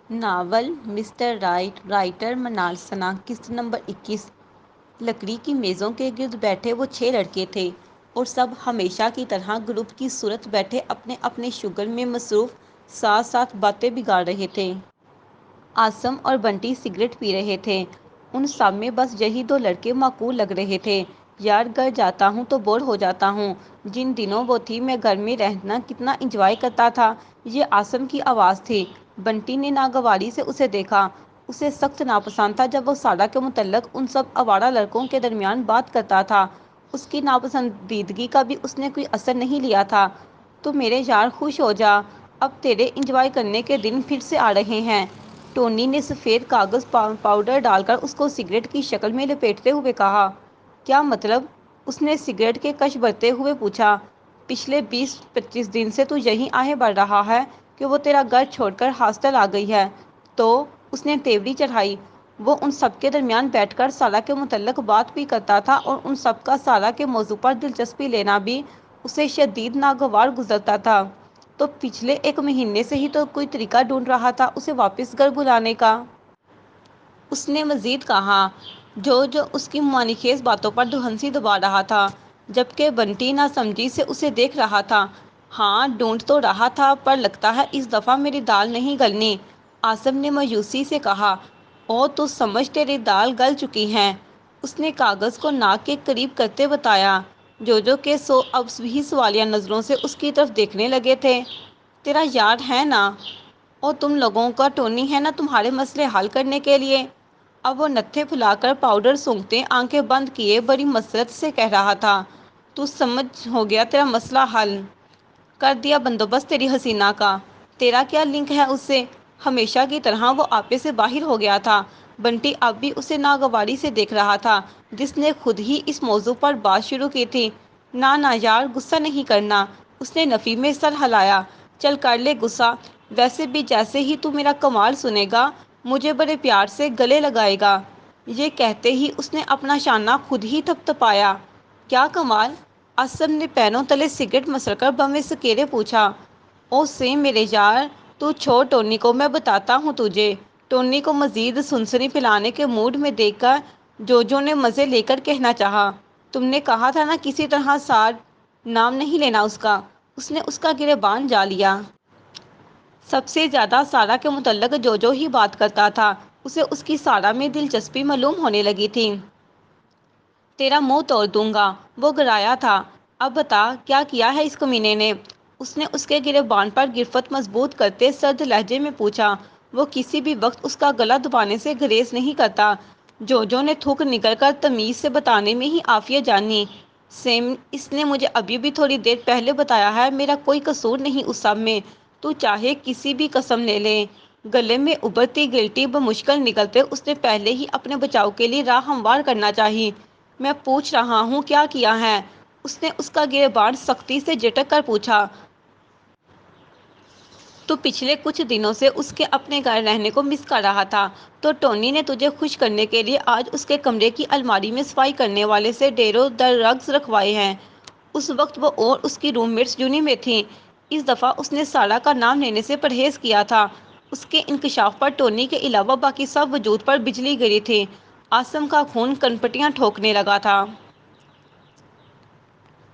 Novel mister right, writer منال ثنا، قسط number 21۔ لکڑی کی میزوں کے گرد بیٹھے وہ 6 لڑکے تھے اور سب ہمیشہ کی طرح گروپ کی صورت بیٹھے اپنے اپنے شوگر میں مصروف، ساتھ ساتھ باتیں بگاڑ رہے تھے۔ عاصم اور بنٹی سگریٹ پی رہے تھے۔ ان سب میں بس یہی 2 لڑکے معقول لگ رہے تھے۔ یار گھر جاتا ہوں تو بور ہو جاتا ہوں، جن دنوں وہ تھی میں گھر میں رہنا کتنا انجوائے کرتا تھا۔ یہ عاصم کی آواز تھی۔ بنٹی نے ناگواری سے اسے دیکھا۔ اسے سخت ناپسند تھا جب وہ سارا کے متعلق ان سب آوارہ لڑکوں کے درمیان بات کرتا تھا۔ اس کی ناپسندیدگی کا بھی اس نے کوئی اثر نہیں لیا تھا۔ تو میرے یار خوش ہو جا، اب تیرے انجوائے کرنے کے دن پھر سے آ رہے ہیں۔ ٹونی نے سفید کاغذ پاؤڈر ڈال کر اس کو سگریٹ کی شکل میں لپیٹتے ہوئے کہا۔ کیا مطلب؟ اس نے سگریٹ کے کش بھرتے ہوئے پوچھا۔ پچھلے 20-25 دن سے تو یہی آہیں بڑھ رہا ہے کہ وہ تیرا گھر چھوڑ کر ہاسٹل آ گئی ہے۔ تو اس نے تیوری چڑھائی۔ وہ ان سب کے درمیان بیٹھ کر سارا کے متعلق بات بھی کرتا تھا اور ان سب کا سارا کے موضوع پر دلچسپی لینا بھی اسے شدید ناگوار گزرتا تھا۔ تو پچھلے 1 مہینے سے ہی تو کوئی طریقہ ڈھونڈ رہا تھا اسے واپس گھر بلانے کا۔ اس نے مزید کہا، جو اس کی معنی خیز باتوں پر دہن دبا رہا تھا، جبکہ بنٹی ناسمجھی سے اسے دیکھ رہا تھا۔ ہاں ڈھونڈ تو رہا تھا، پر لگتا ہے اس دفعہ میری دال نہیں گلنی، عاصم نے مایوسی سے کہا۔ او تو سمجھ تیری دال گل چکی ہے، اس نے کاغذ کو ناک کے قریب کرتے بتایا۔ جو کے اب بھی سوالیہ نظروں سے اس کی طرف دیکھنے لگے تھے۔ تیرا یار ہے نا؟ اور تم لوگوں کا ٹونی ہے نا تمہارے مسئلے حل کرنے کے لیے؟ اب وہ نتھے پھلا کر پاؤڈر سونگھتے آنکھیں بند کیے بڑی مسرت سے کہہ رہا تھا۔ تو سمجھ ہو گیا تیرا مسئلہ حل؟ کر دیا بندوبست تیری حسینہ کا؟ تیرا کیا لنک ہے اس سے؟ ہمیشہ کی طرح وہ آپے سے باہر ہو گیا تھا۔ بنٹی اب بھی اسے ناگواری سے دیکھ رہا تھا، جس نے خود ہی اس موضوع پر بات شروع کی تھی۔ نہ یار غصہ نہیں کرنا، اس نے نفی میں سر ہلایا۔ چل کر لے غصہ، ویسے بھی جیسے ہی تو میرا کمال سنے گا مجھے بڑے پیار سے گلے لگائے گا۔ یہ کہتے ہی اس نے اپنا شانہ خود ہی تھپتھپایا۔ کیا کمال؟ عاصم نے پینوں تلے سگریٹ مسل کر بمے سکیرے پوچھا۔ او سیم میرے یار، تو چھوڑ ٹونی کو، میں بتاتا ہوں تجھے۔ ٹونی کو مزید سنسنی پھیلانے کے موڈ میں دیکھ کر جو نے مزے لے کر کہنا چاہا، تم نے کہا تھا نا کسی طرح سار، نام نہیں لینا اس کا۔ اس نے اس کا گریبان جا لیا۔ سب سے زیادہ سارا کے متعلق جو ہی بات کرتا تھا، اسے اس کی سارا میں دلچسپی معلوم ہونے لگی تھی۔ تیرا منہ توڑ دوں گا، وہ گرایا تھا۔ اب بتا کیا کیا ہے اس کمینے نے؟ اس نے اس کے گریبان پر گرفت مضبوط کرتے سرد لہجے میں پوچھا۔ وہ کسی بھی وقت اس کا گلا دبانے سے گریز نہیں کرتا۔ جو نے تھوک نکل کر تمیز سے بتانے میں ہی عافیت جانی۔ سیم، اس نے مجھے ابھی بھی تھوڑی دیر پہلے بتایا ہے، میرا کوئی قصور نہیں اس سب میں، تو چاہے کسی بھی قسم لے لے۔ گلے میں ابھرتی گلٹی بمشکل نکلتے اس نے پہلے ہی اپنے بچاؤ کے لیے راہ ہموار کرنا چاہی۔ میں پوچھ رہا ہوں کیا کیا ہے؟ اس نے اس کا گریبان سختی سے جھٹک کر پوچھا۔ تو پچھلے کچھ دنوں سے اس کے اپنے گھر رہنے کو مس کر رہا تھا، تو ٹونی نے تجھے خوش کرنے کے لیے آج اس کے کمرے کی الماری میں صفائی کرنے والے سے ڈھیروں در رگز رکھوائے ہیں۔ اس وقت وہ اور اس کی روم میٹس یونین میں تھیں۔ اس دفعہ اس نے سارا کا نام لینے سے پرہیز کیا تھا۔ اس کے انکشاف پر ٹونی کے علاوہ باقی سب وجود پر بجلی گری تھی۔ عاصم کا خون کنپٹیاں ٹھوکنے لگا تھا۔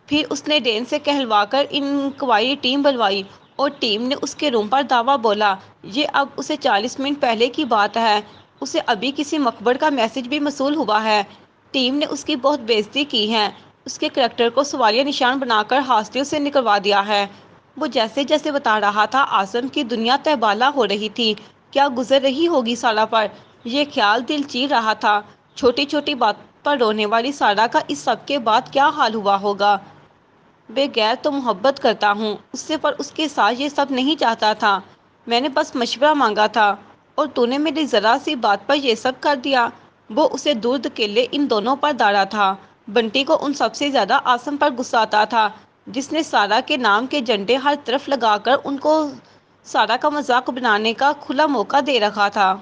پھر اس نے ڈین سے کہلوا کر انکوائری ٹیم بلوائی اور ٹیم نے اس کے روم پر دعویٰ بولا۔ یہ اب اسے 40 منٹ پہلے کی بات ہے۔ اسے ابھی کسی مخبر کا میسج بھی موصول ہوا ہے۔ ٹیم نے اس کی بہت بے عزتی کی ہے، اس کے کریکٹر کو سوالیہ نشان بنا کر ہاسٹل سے نکلوا دیا ہے۔ وہ جیسے جیسے بتا رہا تھا عاصم کی دنیا تہبالہ ہو رہی تھی۔ کیا گزر رہی ہوگی سارا پر؟ یہ خیال دل چیر رہا تھا، چھوٹی چھوٹی بات پر رونے والی سارا کا اس سب کے بعد کیا حال ہوا ہوگا؟ بغیر تو محبت کرتا ہوں اس سے، پر اس کے ساتھ یہ سب نہیں چاہتا تھا۔ میں نے بس مشورہ مانگا تھا اور تو نے میری ذرا سی بات پر یہ سب کر دیا۔ وہ اسے دور دھکیلے ان دونوں پر داڑا تھا۔ بنٹی کو ان سب سے زیادہ عاصم پر غصہ آتا تھا، جس نے سارا کے نام کے جھنڈے ہر طرف لگا کر ان کو سارا کا مذاق بنانے کا کھلا موقع دے رکھا تھا۔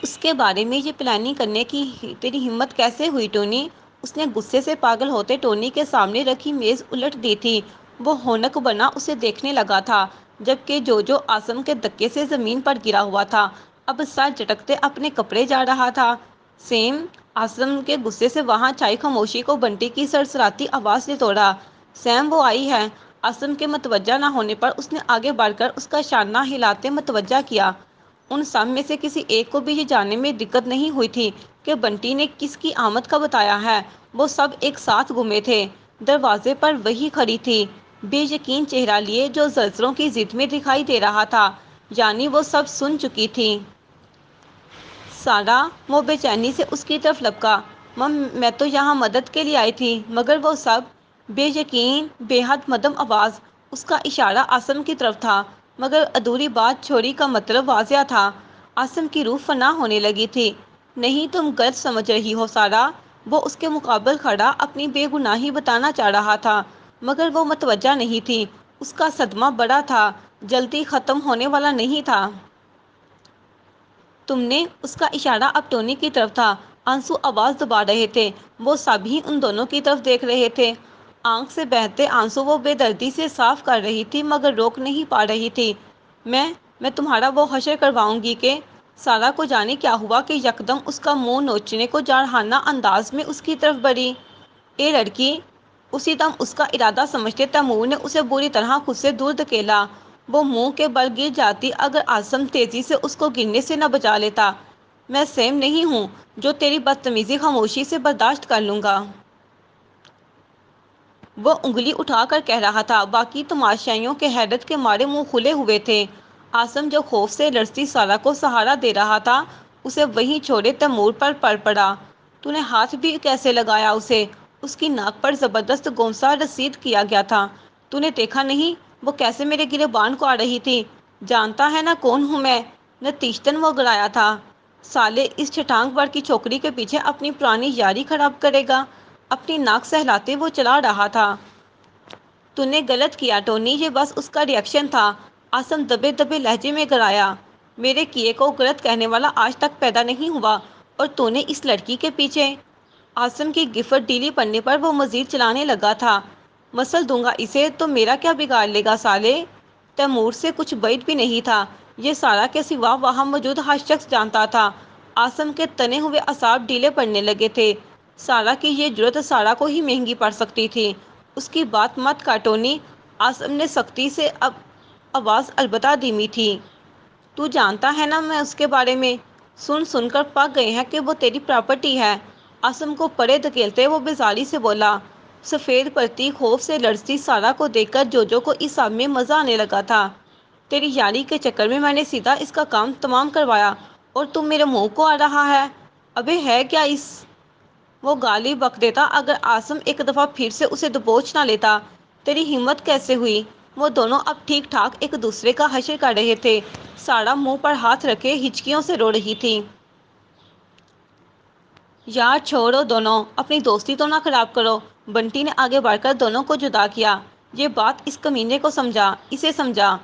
اس کے بارے میں یہ پلاننگ کرنے کی تیری ہمت کیسے ہوئی ٹونی؟ اس نے غصے سے پاگل ہوتے ٹونی کے سامنے رکھی میز الٹ دی تھی۔ وہ ہونک بنا اسے دیکھنے لگا تھا۔ جبکہ جو آسم کے دھکے سے زمین پر گرا ہوا تھا اب سر جھٹکتے اپنے کپڑے جا رہا تھا۔ سیم آسم کے غصے سے وہاں چھائی خاموشی کو بنٹی کی سرسراتی آواز نے توڑا۔ سیم وہ آئی ہے۔ آسم کے متوجہ نہ ہونے پر اس نے آگے بڑھ کر اس کا شانہ ہلاتے متوجہ کیا۔ ان سب میں سے کسی ایک کو بھی یہ جاننے میں دقت نہیں ہوئی تھی کہ بنٹی نے کس کی آمد کا بتایا ہے۔ وہ سب ایک ساتھ گھومے تھے۔ دروازے پر وہی کھڑی تھی، بے یقین چہرہ لیے، جو زلزلوں کی ضد میں دکھائی دے رہا تھا، یعنی وہ سب سن چکی تھی۔ سارا، وہ بے چینی سے اس کی طرف لپکا۔ مم، میں تو یہاں مدد کے لیے آئی تھی۔ مگر وہ سب بے یقین، بے حد مدھم آواز۔ اس کا اشارہ آسم کی طرف تھا، مگر ادھوری بات چھوڑی کا مطلب واضح تھا۔ آسم کی روح فنا ہونے لگی تھی۔ نہیں، تم غلط سمجھ رہی ہو سارا۔ وہ اس کے مقابل کھڑا اپنی بے گناہی بتانا چاہ رہا تھا، مگر وہ متوجہ نہیں تھی۔ اس کا صدمہ بڑا تھا، جلدی ختم ہونے والا نہیں تھا۔ تم نے؟ اس کا اشارہ اب ٹونی کی طرف تھا۔ آنسو آواز دبا رہے تھے۔ وہ سبھی ان دونوں کی طرف دیکھ رہے تھے۔ آنکھ سے بہتے آنسو وہ بے دردی سے صاف کر رہی تھی، مگر روک نہیں پا رہی تھی۔ میں تمہارا وہ حشر کرواؤں گی کہ… سارا کو جانے کیا ہوا کہ یکدم اس کا منہ نوچنے کو جارحانہ انداز میں اس کی طرف بڑھی۔ اے لڑکی! اسی دم اس کا ارادہ سمجھتے تیمور نے اسے بری طرح خود سے دور دھکیلا۔ وہ منہ کے بل گر جاتی اگر آسم تیزی سے اس کو گرنے سے نہ بچا لیتا۔ میں سیم نہیں ہوں جو تیری بدتمیزی خاموشی سے برداشت کر لوں گا۔ وہ انگلی اٹھا کر کہہ رہا تھا۔ باقی تماشائیوں کے حیرت کے مارے منہ کھلے ہوئے تھے۔ آسم جو خوف سے لرزتی سارا کو سہارا دے رہا تھا، اسے وہیں چھوڑے تیمور پر پڑ پڑا۔ تو نے ہاتھ بھی کیسے لگایا اسے؟ اس کی ناک پر زبردست گونسا رسید کیا گیا تھا۔ تو نے دیکھا نہیں وہ کیسے میرے گریبان کو آ رہی تھی؟ جانتا ہے نا کون ہوں میں؟ نتیجتاً وہ گڑایا تھا۔ سالے، اس چھٹانک بھر کی چھوکری کے پیچھے اپنی پرانی یاری خراب کرے گا؟ اپنی ناک سہلاتے وہ چلا رہا تھا۔ تو نے غلط کیا ٹونی، یہ بس اس کا ری ایکشن تھا۔ آسم دبے دبے لہجے میں گڑایا۔ میرے کیے کو غلط کہنے والا آج تک پیدا نہیں ہوا، اور تو نے اس لڑکی کے پیچھے… آسم کی گفٹ ڈھیلی پڑنے پر وہ مزید چلانے لگا تھا۔ مسل دوں گا اسے تو میرا کیا بگاڑ لے گا سالے؟ تیمور سے کچھ بعید بھی نہیں تھا۔ یہ سارا کے سوا وہاں موجود ہر شخص جانتا تھا۔ آسم کے تنے ہوئے اعصاب ڈھیلے پڑنے لگے تھے۔ سارا کی یہ جرأت سارا کو ہی مہنگی پڑ سکتی تھی۔ اس کی بات مت کاٹ ٹونی۔ آسم نے سختی سے آواز البتہ دھیمی تھی۔ تو جانتا ہے نا میں اس کے بارے میں… سن کر پک گئے ہیں کہ وہ تیری پراپرٹی ہے۔ آسم کو پرے دھکیلتے وہ بیزاری سے بولا۔ سفید پرتی خوف سے لرزتی سارا کو دیکھ کر جو کو اس سب میں مزہ آنے لگا تھا۔ تیری یاری کے چکر میں نے سیدھا اس کا کام تمام کروایا، اور تم میرے منہ کو آ رہا ہے؟ ابے ہے کیا اس… وہ گالی بک دیتا اگر آسم ایک دفعہ پھر سے اسے دبوچ نہ لیتا۔ تیری ہمت کیسے ہوئی؟ وہ دونوں اب ٹھیک ٹھاک ایک دوسرے کا حشر کر رہے تھے۔ سارا منہ پر ہاتھ رکھے ہچکیوں سے رو رہی تھی۔ یار چھوڑو دونوں، اپنی دوستی تو نہ خراب کرو۔ بنٹی نے آگے بڑھ کر دونوں کو جدا کیا۔ یہ بات اس کمینے کو سمجھا، اسے سمجھا۔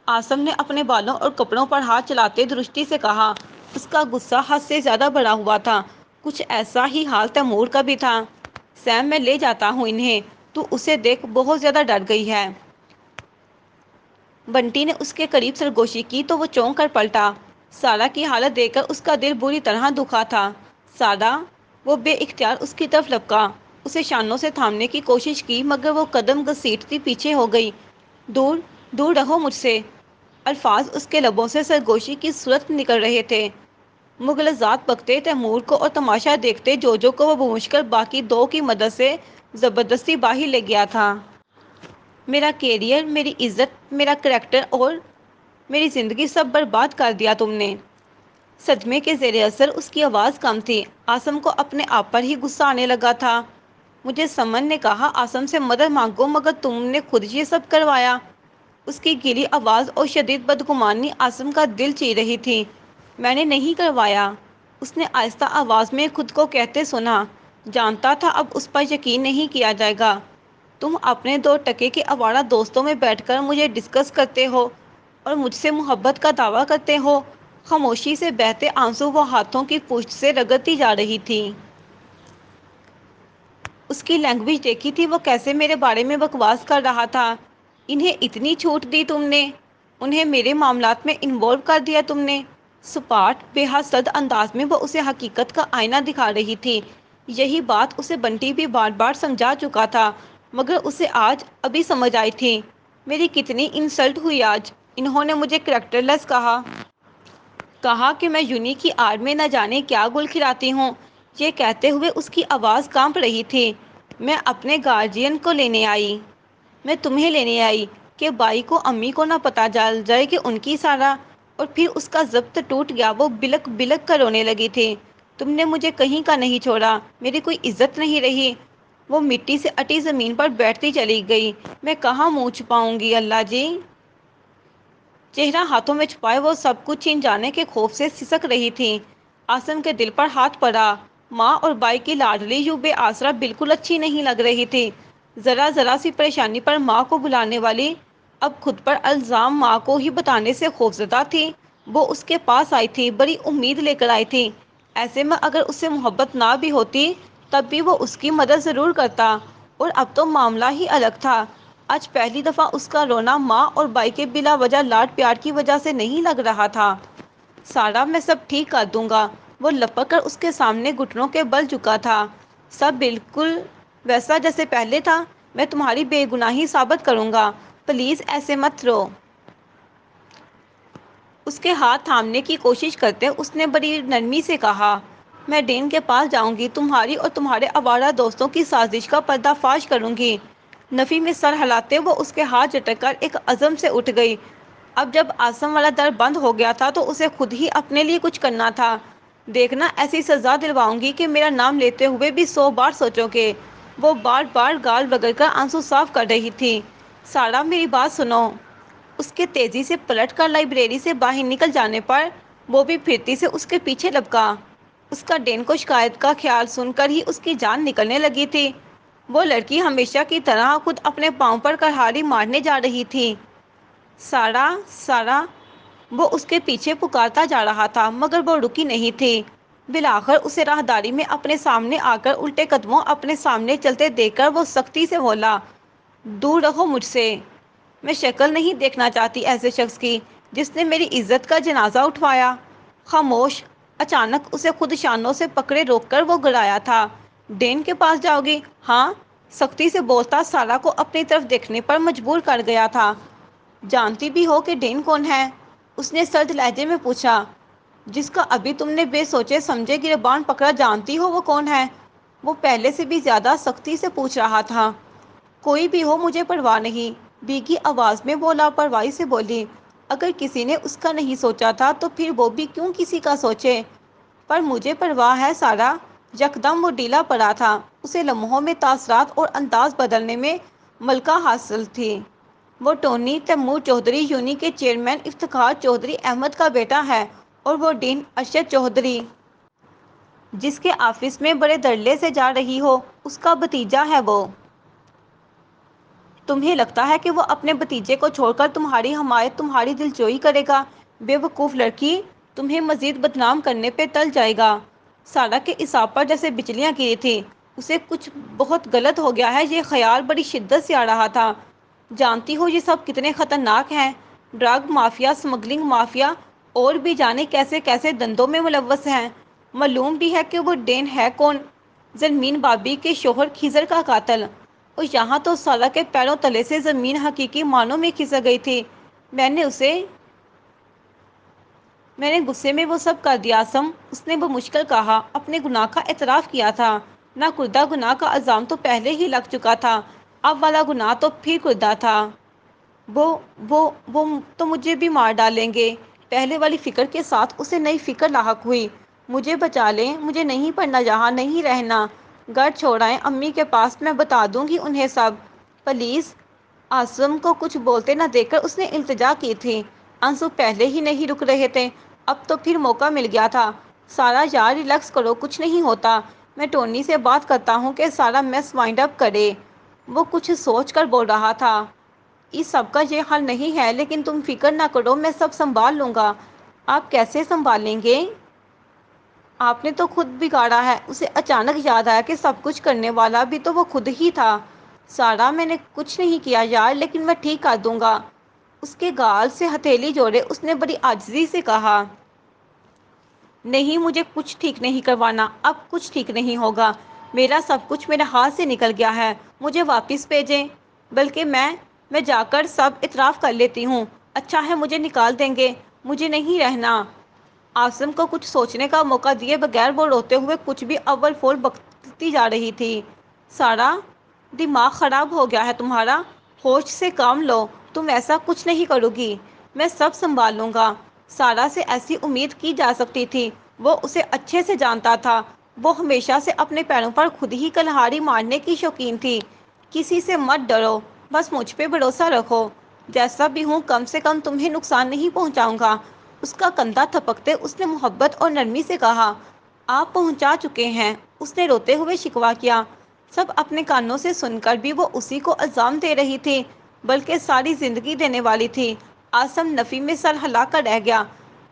آسم نے اپنے بالوں اور کپڑوں پر ہاتھ چلاتے درستی سے کہا۔ اس کا غصہ حد سے زیادہ بڑھا ہوا تھا۔ کچھ ایسا ہی حال تیمور کا بھی تھا۔ سیم، میں لے جاتا ہوں انہیں۔ تو اسے دیکھ بہت زیادہ ڈر گئی ہے۔ بنٹی نے اس کے قریب سرگوشی کی تو وہ چونک کر پلٹا۔ سارا کی حالت دیکھ کر اس کا دل بری طرح دکھا تھا۔ سارا! وہ بے اختیار اس کی طرف لپکا۔ اسے شانوں سے تھامنے کی کوشش کی، مگر وہ قدم گھسیٹتی پیچھے ہو گئی۔ دور، دور رہو مجھ سے۔ الفاظ اس کے لبوں سے سرگوشی کی صورت نکل رہے تھے۔ مغلظات بکتے تیمور کو اور تماشا دیکھتے جو کو وہ بمشکل باقی دو کی مدد سے زبردستی باہر لے گیا تھا۔ میرا کیریئر، میری عزت، میرا کریکٹر اور میری زندگی سب برباد کر دیا تم نے۔ صدمے کے زیر اثر اس کی آواز کم تھی۔ آسم کو اپنے آپ پر ہی غصہ آنے لگا تھا۔ مجھے سمن نے کہا آسم سے مدد مانگو، مگر تم نے خود یہ سب کروایا۔ اس کی گیلی آواز اور شدید بدگمانی آسم کا دل چیر رہی تھی۔ میں نے نہیں کروایا، اس نے آہستہ آواز میں خود کو کہتے سنا۔ جانتا تھا اب اس پر یقین نہیں کیا جائے گا۔ تم اپنے 2 کے آوارہ دوستوں میں بیٹھ کر مجھے ڈسکس کرتے ہو اور مجھ سے محبت کا دعویٰ کرتے ہو۔ خاموشی سے بہتے آنسو وہ ہاتھوں کی پشت سے رگڑتی جا رہی تھی۔ اس کی لینگویج دیکھی تھی وہ کیسے میرے بارے میں بکواس کر رہا تھا۔ انہیں اتنی چھوٹ دی تم نے؟ انہیں میرے معاملات میں انوالو کر دیا تم نے؟ سپاٹ بے حد سرد انداز میں وہ اسے حقیقت کا آئینہ دکھا رہی تھی۔ یہی بات اسے بنٹی بھی بار بار سمجھا چکا تھا، مگر اسے آج ابھی سمجھ آئی تھی۔ میری کتنی انسلٹ ہوئی آج۔ انہوں نے مجھے کریکٹر لیس کہا کہ میں یونی کی آڑ میں نہ جانے کیا گل کھلاتی ہوں۔ یہ کہتے ہوئے اس کی آواز کانپ رہی تھی۔ میں اپنے گارجین کو لینے آئی۔ میں تمہیں لینے آئی کہ بائی کو امی کو نہ پتہ چل جائے کہ ان کی سارا۔ اور پھر اس کا ضبط ٹوٹ گیا، وہ بلک بلک کر رونے لگی تھی۔ تم نے مجھے کہیں کا نہیں چھوڑا، میری کوئی عزت نہیں رہی۔ وہ مٹی سے اٹی زمین پر بیٹھتی چلی گئی۔ میں کہاں منہ چھپاؤں گی اللہ جی؟ چہرہ ہاتھوں میں چھپائے وہ سب کچھ چھین جانے کے خوف سے سسک رہی تھی۔ عاصم کے دل پر ہاتھ پڑا۔ ماں اور بائی کی لاڈلی یوں بے آسرا بالکل اچھی نہیں لگ رہی تھی۔ ذرا ذرا سی پریشانی پر ماں کو بلانے والی اب خود پر الزام ماں کو ہی بتانے سے خوفزدہ تھی۔ وہ اس کے پاس آئی تھی، بڑی امید لے کر آئی تھی۔ ایسے میں اگر اس سے محبت نہ بھی ہوتی تب بھی وہ اس کی مدد ضرور کرتا۔ اور اب تو معاملہ ہی الگ تھا۔ آج پہلی دفعہ اس کا رونا ماں اور بائی کے بلا وجہ لاڈ پیار کی وجہ سے نہیں لگ رہا تھا۔ سارا، میں سب ٹھیک کر دوں گا۔ وہ لپک کر اس کے سامنے گھٹنوں کے بل جھکا تھا۔ سب بالکل ویسا جیسے پہلے تھا۔ میں تمہاری بے گناہی ثابت کروں گا، پلیز ایسے مت رو۔ اس کے ہاتھ تھامنے کی کوشش کرتے اس نے بڑی نرمی سے کہا، میں ڈین کے پاس جاؤں گی، تمہاری اور تمہارے آوارہ دوستوں کی سازش کا پردہ فاش کروں گی۔ نفی میں سر ہلاتے وہ اس کے ہاتھ جھٹک کر ایک عزم سے اٹھ گئی۔ اب جب عاصم والا در بند ہو گیا تھا تو اسے خود ہی اپنے لیے کچھ کرنا تھا۔ دیکھنا، ایسی سزا دلواؤں گی کہ میرا نام لیتے ہوئے بھی 100 بار سوچو گے۔ وہ بار بار گال رگڑ کر آنسو صاف کر رہی تھی۔ سارا، میری بات سنو۔ اس کے تیزی سے پلٹ کر لائبریری سے باہر نکل جانے پر وہ بھی پھرتی سے اس کے پیچھے لپکا۔ اس کا ڈین کو شکایت کا خیال سن کر ہی اس کی جان نکلنے لگی تھی۔ وہ لڑکی ہمیشہ کی طرح خود اپنے پاؤں پر کڑھاڑی مارنے جا رہی تھی۔ سارا، سارا، وہ اس کے پیچھے پکارتا جا رہا تھا مگر وہ رکی نہیں تھی۔ بالآخر اسے راہداری میں اپنے سامنے آ کر الٹے قدموں اپنے سامنے چلتے دیکھ کر وہ سختی سے بولا، دور رہو مجھ سے۔ میں شکل نہیں دیکھنا چاہتی ایسے شخص کی جس نے میری عزت کا جنازہ اٹھوایا۔ خاموش۔ اچانک اسے خود شانوں سے پکڑے روک کر وہ گڑایا تھا، ڈین کے پاس جاؤ گی؟ ہاں، سختی سے بولتا سارا کو اپنی طرف دیکھنے پر مجبور کر گیا تھا۔ جانتی بھی ہو کہ ڈین کون ہے؟ اس نے سرد لہجے میں پوچھا۔ جس کا ابھی تم نے بے سوچے سمجھے گریبان پکڑا، جانتی ہو وہ کون ہے؟ وہ پہلے سے بھی زیادہ سختی سے پوچھ رہا تھا۔ کوئی بھی ہو، مجھے پرواہ نہیں، بھیگی آواز میں وہ لاپرواہی سے بولی۔ اگر کسی نے اس کا نہیں سوچا تھا تو پھر وہ بھی کیوں کسی کا سوچے؟ پر مجھے پرواہ ہے سارا۔ یکدم وہ ڈھیلا پڑا تھا۔ اسے لمحوں میں تاثرات اور انداز بدلنے میں ملکہ حاصل تھی۔ وہ ٹونی تیمور چودھری یونی کے چیئرمین افتخار چودھری احمد کا بیٹا ہے اور وہ ڈین ارشد چودھری جس کے آفس میں بڑے دھڑلے سے جا رہی ہو، اس کا بھتیجا ہے وہ۔ تمہیں لگتا ہے کہ وہ اپنے بھتیجے کو چھوڑ کر تمہاری حمایت، تمہاری دلجوئی کرے گا؟ بے وقوف لڑکی، تمہیں مزید بدنام کرنے پہ ٹل جائے گا۔ سارا کے اعصاب پر جیسے بجلیاں گری تھیں۔ اسے کچھ بہت غلط ہو گیا ہے، یہ خیال بڑی شدت سے آ رہا تھا۔ جانتی ہو یہ سب کتنے خطرناک ہیں؟ ڈرگ مافیا، اسمگلنگ مافیا اور بھی جانے کیسے کیسے دندوں میں ملوث ہیں۔ معلوم بھی ہے کہ وہ ڈین ہے کون، زرمین بابی کے شوہر خضر کا قاتل۔ اور یہاں تو سارا کے پیروں تلے سے زمین حقیقی معنوں میں کھسک گئی تھی۔ میں نے غصے میں وہ سب کر دیا عاصم، اس نے بمشکل کہا۔ اپنے گناہ کا اعتراف کیا تھا۔ نہ کردہ گناہ کا الزام تو پہلے ہی لگ چکا تھا، اب والا گناہ تو پھر کردہ تھا۔ وہ تو مجھے بھی مار ڈالیں گے۔ پہلے والی فکر کے ساتھ اسے نئی فکر لاحق ہوئی۔ مجھے بچا لیں، مجھے نہیں پڑنا، یہاں نہیں رہنا، گھر چھوڑائیں امی کے پاس، میں بتا دوں گی انہیں سب، پلیز۔ عاصم کو کچھ بولتے نہ دیکھ کر اس نے التجا کی تھی۔ آنسو پہلے ہی نہیں رک رہے تھے، اب تو پھر موقع مل گیا تھا۔ سارا یار ریلیکس کرو، کچھ نہیں ہوتا، میں ٹونی سے بات کرتا ہوں کہ سارا میس وائنڈ اپ کرے۔ وہ کچھ سوچ کر بول رہا تھا، اس سب کا یہ حل نہیں ہے، لیکن تم فکر نہ کرو، میں سب سنبھال لوں گا۔ آپ کیسے سنبھالیں گے؟ آپ نے تو خود بگاڑا ہے۔ اسے اچانک یاد آیا کہ سب کچھ کرنے والا بھی تو وہ خود ہی تھا۔ سارا، میں نے کچھ نہیں کیا یار، لیکن میں ٹھیک کر دوں گا۔ اس کے گال سے ہتھیلی جوڑے اس نے بڑی عاجزی سے کہا، نہیں، مجھے کچھ ٹھیک نہیں کروانا، اب کچھ ٹھیک نہیں ہوگا، میرا سب کچھ میرے ہاتھ سے نکل گیا ہے، مجھے واپس بھیجیں، بلکہ میں جا کر سب اعتراف کر لیتی ہوں، اچھا ہے مجھے نکال دیں گے، مجھے نہیں رہنا۔ عاصم کو کچھ سوچنے کا موقع دیے بغیر وہ روتے ہوئے کچھ بھی اول فول بکتی جا رہی تھی۔ سارا، دماغ خراب ہو گیا ہے تمہارا، ہوش سے کام لو، تم ایسا کچھ نہیں کرو گی، میں سب سنبھال لوں گا۔ سارا سے ایسی امید کی جا سکتی تھی، وہ اسے اچھے سے جانتا تھا، وہ ہمیشہ سے اپنے پیروں پر خود ہی کلہاڑی مارنے کی شوقین تھی۔ کسی سے مت ڈرو، بس مجھ پہ بھروسہ رکھو، جیسا بھی ہوں کم سے کم تمہیں نقصان نہیں پہنچاؤں گا۔ اس کا کندھا تھپکتے اس نے محبت اور نرمی سے کہا، آپ پہنچا چکے ہیں، اس نے روتے ہوئے شکوہ کیا۔ سب اپنے کانوں سے سن کر بھی وہ اسی کو الزام دے رہی تھی، بلکہ ساری زندگی دینے والی تھی۔ عاصم نفی میں سر ہلا کر رہ گیا۔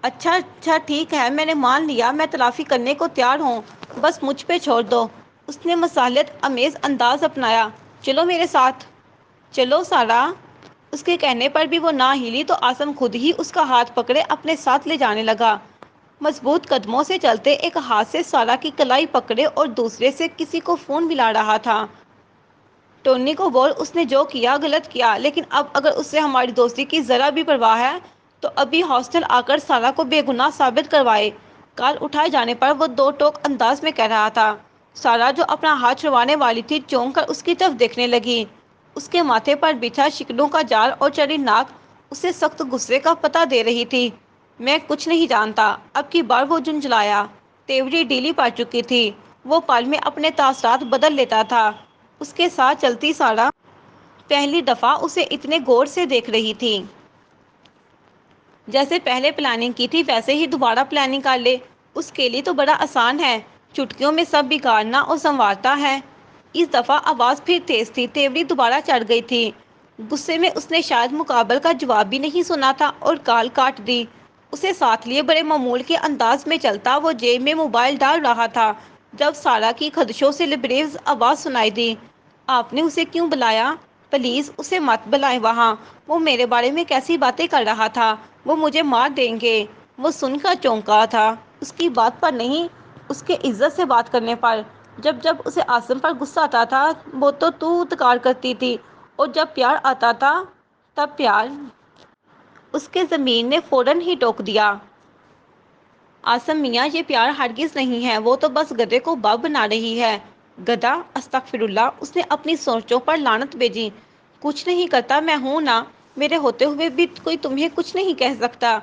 اچھا ٹھیک ہے، میں نے مان لیا، میں تلافی کرنے کو تیار ہوں، بس مجھ پہ چھوڑ دو۔ اس نے مصالحت آمیز انداز اپنایا، چلو میرے ساتھ۔ چلو سارا۔ اس کے کہنے پر بھی وہ نہ ہلی تو عاصم خود ہی اس کا ہاتھ پکڑے اپنے ساتھ لے جانے لگا۔ مضبوط قدموں سے چلتے، ایک ہاتھ سے سارا کی کلائی پکڑے اور دوسرے سے کسی کو فون ملا رہا تھا۔ ٹونی کو بول، اس نے جو کیا غلط کیا، لیکن اب اگر اسے ہماری دوستی کی ذرا بھی پرواہ ہے تو ابھی ہاسٹل آ کر سارا کو بے گناہ ثابت کروائے۔ کال اٹھائے جانے پر وہ دو ٹوک انداز میں کہہ رہا تھا۔ سارا جو اپنا ہاتھ چھڑوانے والی تھی چونک کر اس کی طرف دیکھنے لگی۔ اس کے ماتھے پر بچھا شکنوں کا جال اور چڑی ناک اسے سخت غصے کا پتہ دے رہی تھی۔ میں کچھ نہیں جانتا، اب کی بار وہ جھنجھلایا۔ تیوری ڈھیلی پڑ چکی تھی، وہ پل میں اپنے تاثرات بدل لیتا تھا۔ اس کے ساتھ چلتی سارا پہلی دفعہ اسے اتنے غور سے دیکھ رہی تھی، جیسے پہلے پلاننگ کی تھی ویسے ہی دوبارہ پلاننگ کر لے۔ اس کے لیے تو بڑا آسان ہے، چٹکیوں میں سب بگاڑنا اور سنوارتا ہے۔ اس دفعہ آواز پھر تیز تھی، تیوری دوبارہ چڑھ گئی تھی۔ غصے میں اس نے شاید مقابل کا جواب بھی نہیں سنا تھا اور کال کاٹ دی۔ اسے ساتھ لیے بڑے معمول کے انداز میں چلتا وہ جیب میں موبائل ڈال رہا تھا جب سارا کی خدشوں سے لبریز آواز سنائی دی، آپ نے اسے کیوں بلایا؟ پلیز اسے مت بلائیں وہاں، وہ میرے بارے میں کیسی باتیں کر رہا تھا، وہ مجھے مار دیں گے۔ وہ سن کر چونکا تھا، اس کی بات پر نہیں، اس کے عزت سے بات کرنے پر۔ جب اسے عاصم پر غصہ آتا تھا وہ تو تکار کرتی تھی، اور جب پیار آتا تھا تب پیار۔ اس کے ضمیر نے فوراً ہی ٹوک دیا، عاصم میاں یہ پیار ہرگز نہیں ہے، وہ تو بس گدھے کو باپ بنا رہی ہے۔ گدھا؟ استغفراللہ! اس نے اپنی سوچوں پر لعنت بھیجی۔ کچھ نہیں کرتا، میں ہوں نا، میرے ہوتے ہوئے بھی کوئی تمہیں کچھ نہیں کہہ سکتا۔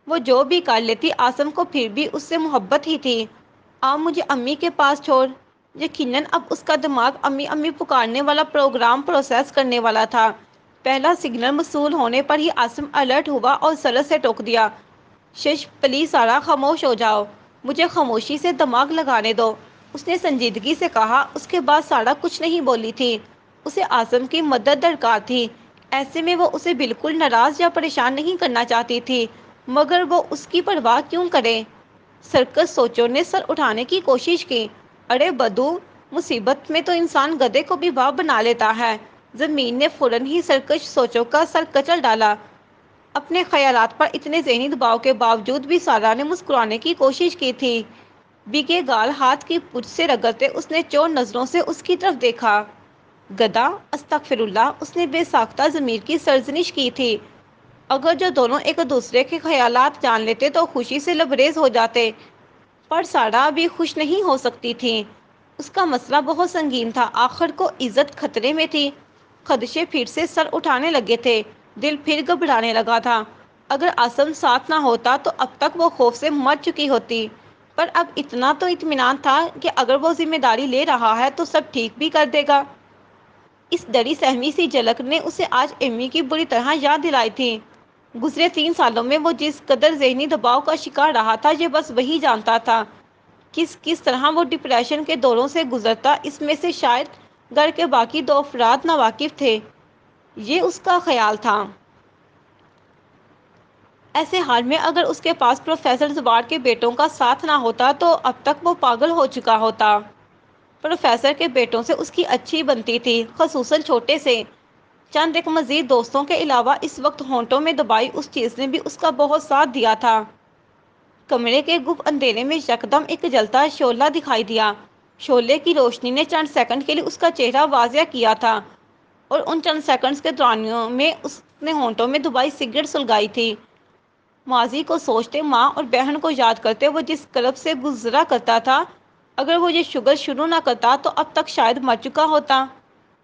وہ جو بھی کر لیتی، عاصم کو پھر بھی اس سے محبت ہی تھی۔ مجھے امی کے پاس چھوڑ۔ یقیناً اب اس کا دماغ امی امی پکارنے والا پروگرام پروسیس کرنے والا تھا۔ پہلا سگنل موصول ہونے پر ہی عاصم الرٹ ہوا اور سرت سے ٹوک دیا، شش پلیز سارا خاموش ہو جاؤ، مجھے خاموشی سے دماغ لگانے دو، اس نے سنجیدگی سے کہا۔ اس کے بعد سارا کچھ نہیں بولی تھی، اسے عاصم کی مدد درکار تھی، ایسے میں وہ اسے بالکل ناراض یا پریشان نہیں کرنا چاہتی تھی، مگر وہ اس کی پرواہ کیوں کرے؟ سرکس سوچوں نے سر اٹھانے کی کوشش کی، ارے بدو، مصیبت میں تو انسان گدھے کو بھی باپ بنا لیتا ہے۔ زمین نے فوراً ہی سرکش سوچوں کا سر کچل ڈالا۔ اپنے خیالات پر اتنے ذہنی دباؤ کے باوجود بھی سارا نے مسکرانے کی کوشش کی تھی۔ بھیگے گال ہاتھ کی پشت سے رگڑتے اس نے چور نظروں سے اس کی طرف دیکھا۔ گدھا؟ استغفراللہ! اس نے بے ساختہ ضمیر کی سرزنش کی تھی۔ اگر جو دونوں ایک دوسرے کے خیالات جان لیتے تو خوشی سے لبریز ہو جاتے، پر سارا ابھی خوش نہیں ہو سکتی تھی۔ اس کا مسئلہ بہت سنگین تھا، آخر کو عزت خطرے میں تھی۔ خدشے پھر سے سر اٹھانے لگے تھے، دل پھر گھبرانے لگا تھا۔ اگر عاصم ساتھ نہ ہوتا تو اب تک وہ خوف سے مر چکی ہوتی، پر اب اتنا تو اطمینان تھا کہ اگر وہ ذمہ داری لے رہا ہے تو سب ٹھیک بھی کر دے گا۔ اس ڈری سہمی سی جھلک نے اسے آج ایمی کی بری طرح یاد دلائی تھی۔ گزرے 3 سالوں میں وہ جس قدر ذہنی دباؤ کا شکار رہا تھا یہ بس وہی جانتا تھا۔ کس طرح وہ ڈپریشن کے دوروں سے گزرتا، اس میں سے شاید گھر کے باقی 2 افراد ناواقف تھے، یہ اس کا خیال تھا۔ ایسے حال میں اگر اس کے پاس پروفیسر زوار کے بیٹوں کا ساتھ نہ ہوتا تو اب تک وہ پاگل ہو چکا ہوتا۔ پروفیسر کے بیٹوں سے اس کی اچھی بنتی تھی، خصوصاً چھوٹے سے۔ چند ایک مزید دوستوں کے علاوہ اس وقت ہونٹوں میں دبائی اس چیز نے بھی اس کا بہت ساتھ دیا تھا۔ کمرے کے گپ اندھیرے میں یکدم ایک جلتا شعلہ دکھائی دیا۔ شعلے کی روشنی نے چند سیکنڈ کے لیے اس کا چہرہ واضح کیا تھا، اور ان چند سیکنڈز کے دورانیوں میں اس نے ہونٹوں میں دبائی سگریٹ سلگائی تھی۔ ماضی کو سوچتے، ماں اور بہن کو یاد کرتے وہ جس کرب سے گزرا کرتا تھا، اگر وہ یہ شوگر شروع نہ کرتا تو اب تک شاید مر چکا ہوتا۔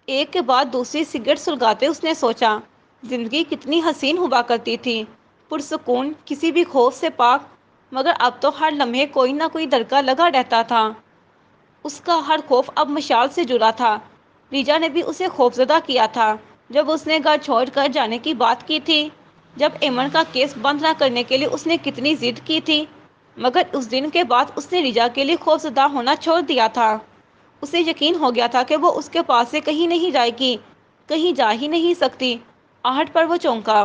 ایک کے بعد دوسری سگریٹ سلگاتے اس نے سوچا، زندگی کتنی حسین ہوا کرتی تھی، پرسکون، کسی بھی خوف سے پاک، مگر اب تو ہر لمحے کوئی نہ کوئی ڈر کا لگا رہتا تھا۔ اس کا ہر خوف اب مشعل سے جڑا تھا۔ ریجا نے بھی اسے خوفزدہ کیا تھا جب اس نے گھر چھوڑ کر جانے کی بات کی تھی، جب ایمن کا کیس بند نہ کرنے کے لیے اس نے کتنی ضد کی تھی، مگر اس دن کے بعد اس نے ریجا کے لیے خوفزدہ ہونا چھوڑ دیا تھا۔ اسے یقین ہو گیا تھا کہ وہ اس کے پاس سے کہیں نہیں جائے گی، کہیں جا ہی نہیں سکتی۔ آہٹ پر وہ چونکا،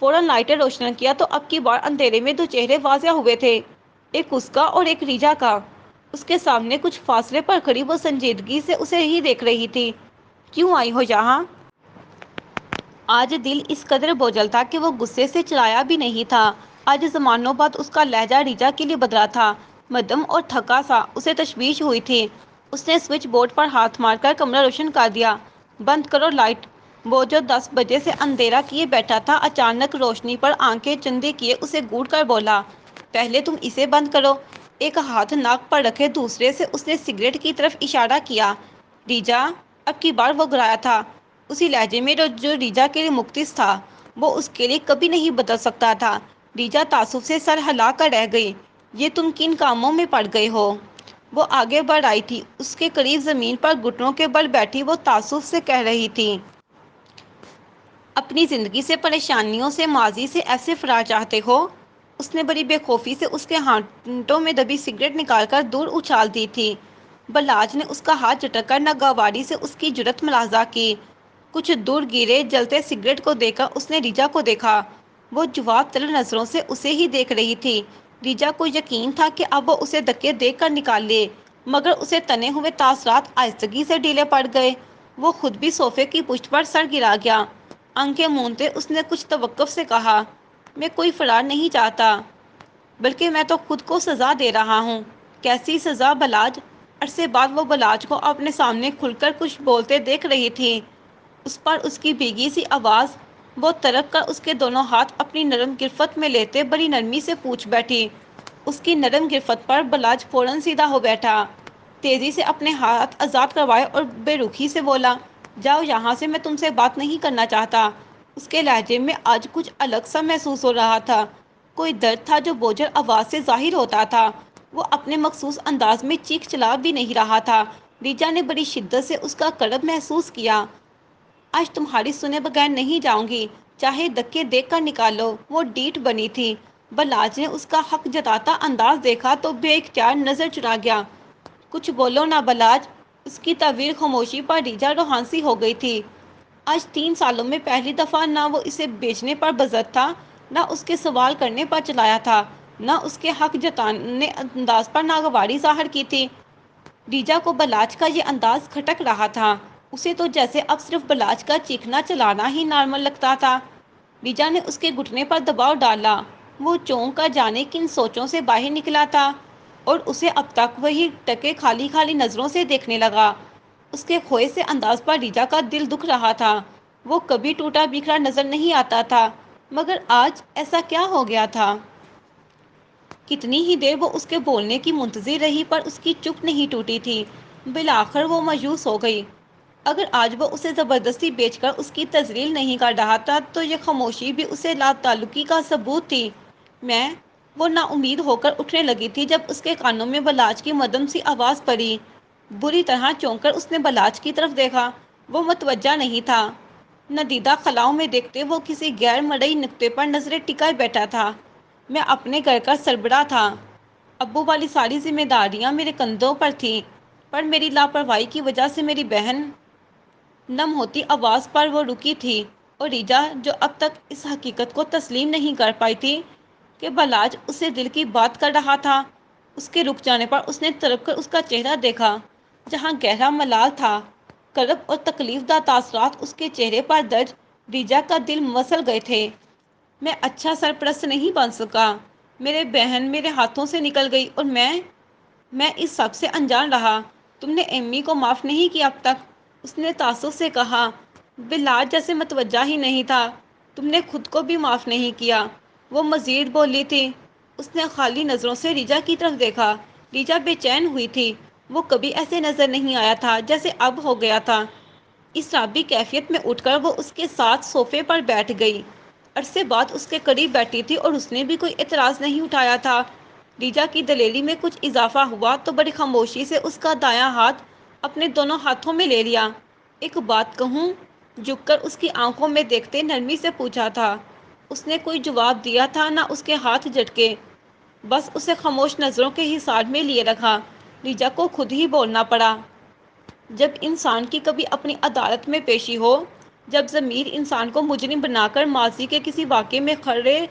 فوراً لائٹر روشن کیا تو اب کی بار اندھیرے میں دو چہرے واضح ہوئے تھے، ایک اس کا اور ایک ریجا کا۔ اس کے سامنے کچھ فاصلے پر کھڑی وہ سنجیدگی سے اسے ہی دیکھ رہی تھی۔ کیوں آئی ہو یہاں؟ آج دل اس قدر بوجھل تھا کہ وہ غصے سے چلایا بھی نہیں تھا۔ آج زمانوں بعد اس کا لہجہ ریجا کے لیے بدلا تھا، مدھم اور تھکا سا۔ اسے تشویش ہوئی تھی۔ اس نے سوئچ بورڈ پر ہاتھ مار کر کمرہ روشن کر دیا۔ بند کرو لائٹ۔ وہ جو 10 بجے سے اندھیرا کیے بیٹھا تھا، اچانک روشنی پر آنکھیں چندی کیے اسے گھور کر بولا، پہلے تم اسے بند کرو۔ ایک ہاتھ ناک پر رکھے دوسرے سے اس نے سگریٹ کی طرف اشارہ کیا۔ ریجا، اب کی بار وہ گرایا تھا، اسی لہجے میں جو ریجا کے لیے مختص تھا، وہ اس کے لیے کبھی نہیں بدل سکتا تھا۔ ریجا تعصب سے سر ہلا کر رہ گئی۔ یہ تم کن کاموں میں پڑ گئے ہو؟ وہ آگے بڑھ آئی تھی، اس کے قریب زمین پر گھٹنوں کے بل بیٹھی وہ تعصب سے کہہ رہی تھی، اپنی زندگی سے، پریشانیوں سے، ماضی سے ایسے فرار چاہتے ہو؟ اس نے بڑی بے خوفی سے اس کے ہاتھوں میں دبی سگریٹ نکال کر دور اچھال دی تھی۔ بلاج نے اس کا ہاتھ جھٹک کر ناگواری سے اس کی جرأت ملاحظہ کی۔ کچھ دور گرے جلتے سگریٹ کو دیکھ کر اس نے ریجا کو دیکھا۔ وہ جواب طلب نظروں سے اسے ہی دیکھ رہی تھی۔ ریجا کو یقین تھا کہ اب وہ اسے دھکے دے کر نکال لے، مگر اسے تنے ہوئے تاثرات آہستگی سے ڈھیلے پڑ گئے۔ وہ خود بھی صوفے کی پشت پر سر گرا گیا۔ آنکھیں مونتے اس نے کچھ توقف سے کہا، میں کوئی فرار نہیں چاہتا، بلکہ میں تو خود کو سزا دے رہا ہوں۔ کیسی سزا بلاج؟ عرصے بعد وہ بلاج کو اپنے سامنے کھل کر کچھ بولتے دیکھ رہی تھی۔ اس پر اس کی بھیگی سی آواز۔ وہ ترک کر اس کے دونوں ہاتھ اپنی نرم گرفت میں لیتے بڑی نرمی سے پوچھ بیٹھی۔ اس کی نرم گرفت پر بلاج فوراً سیدھا ہو بیٹھا، تیزی سے اپنے ہاتھ آزاد کروائے اور بے رخی سے بولا، جاؤ یہاں سے، میں تم سے بات نہیں کرنا چاہتا۔ اس کے لہجے میں آج کچھ الگ سا محسوس ہو رہا تھا، کوئی درد تھا جو بوجھل آواز سے ظاہر ہوتا تھا۔ وہ اپنے مخصوص انداز میں چیخ چلا بھی نہیں رہا تھا۔ ریجا نے بڑی شدت سے اس کا کرب محسوس کیا۔ آج تمہاری سنے بغیر نہیں جاؤں گی، چاہے دھکے دے کر نکالو۔ وہ ڈیٹھ بنی تھی۔ بلاج نے اس کا حق جتاتا انداز دیکھا تو بے اختیار نظر چرا گیا۔ کچھ بولو نا بلاج۔ اس کی طویل خاموشی پر ریجا روحانسی ہو گئی تھی۔ آج 3 سالوں میں پہلی دفعہ نہ وہ اسے بیچنے پر بزد تھا، نہ اس کے سوال کرنے پر چلایا تھا، نہ اس کے حق جتانے انداز پر ناگواری ظاہر کی تھی۔ ریجا کو بلاج کا یہ انداز کھٹک رہا تھا۔ اسے تو جیسے اب صرف بلاج کا چیخنا چلانا ہی نارمل لگتا تھا۔ ریجا نے اس کے گھٹنے پر دباؤ ڈالا۔ وہ چونک کر جانے کن سوچوں سے باہر نکلا تھا، اور اسے اب تک وہی ٹکے خالی خالی نظروں سے دیکھنے لگا۔ اس کے کھوئے سے انداز پر ریجا کا دل دکھ رہا تھا۔ وہ کبھی ٹوٹا بکھرا نظر نہیں آتا تھا، مگر آج ایسا کیا ہو گیا تھا؟ کتنی ہی دیر وہ اس کے بولنے کی منتظر رہی پر اس کی چپ نہیں ٹوٹی تھی۔ بالآخر وہ مایوس ہو گئی۔ اگر آج وہ اسے زبردستی بیچ کر اس کی تذلیل نہیں کر رہا تھا تو یہ خاموشی بھی اسے لا تعلقی کا ثبوت تھی۔ وہ نا امید ہو کر اٹھنے لگی تھی جب اس کے کانوں میں بلاج کی مدھم سی آواز پڑی۔ بری طرح چونک کر اس نے بلاج کی طرف دیکھا۔ وہ متوجہ نہیں تھا۔ ندیدہ خلاؤں میں دیکھتے وہ کسی غیر مرئی نقطے پر نظریں ٹکائے بیٹھا تھا۔ میں اپنے گھر کا سربراہ تھا۔ ابو والی ساری ذمہ داریاں میرے کندھوں پر تھیں، پر میری لاپرواہی کی وجہ سے میری بہن۔ نم ہوتی آواز پر وہ رکی تھی، اور ریجا جو اب تک اس حقیقت کو تسلیم نہیں کر پائی تھی کہ بلاج اسے دل کی بات کر رہا تھا، اس کے رک جانے پر اس نے ترک کر اس کا چہرہ دیکھا، جہاں گہرا ملال تھا، کرب اور تکلیف دہ تاثرات اس کے چہرے پر درج، ریجا کا دل مسل گئے تھے۔ میں اچھا سرپرست نہیں بن سکا، میرے بہن میرے ہاتھوں سے نکل گئی اور میں اس سب سے انجان رہا۔ تم نے امی کو معاف نہیں کیا اب تک؟ اس نے تعصب سے کہا۔ بلاج جیسے متوجہ ہی نہیں تھا۔ تم نے خود کو بھی معاف نہیں کیا، وہ مزید بولی تھی۔ اس نے خالی نظروں سے ریجا کی طرف دیکھا۔ ریجا بے چین ہوئی تھی، وہ کبھی ایسے نظر نہیں آیا تھا جیسے اب ہو گیا تھا۔ اضطرابی کیفیت میں اٹھ کر وہ اس کے ساتھ صوفے پر بیٹھ گئی۔ عرصے بعد اس کے قریب بیٹھی تھی اور اس نے بھی کوئی اعتراض نہیں اٹھایا تھا۔ ریجا کی دلیری میں کچھ اضافہ ہوا تو بڑی خاموشی سے اس کا دایاں ہاتھ اپنے دونوں ہاتھوں میں لے لیا۔ ایک بات کہوں؟ جھک کر اس کی آنکھوں میں دیکھتے نرمی سے پوچھا تھا۔ اس نے کوئی جواب دیا تھا نہ اس کے ہاتھ جھٹکے، بس اسے خاموش نظروں کے حصار میں لیے رکھا۔ ریجا کو خود ہی بولنا پڑا۔ جب انسان کی کبھی اپنی عدالت میں پیشی ہو، جب ضمیر انسان کو مجرم بنا کر ماضی کے کسی واقعے میں کھڑے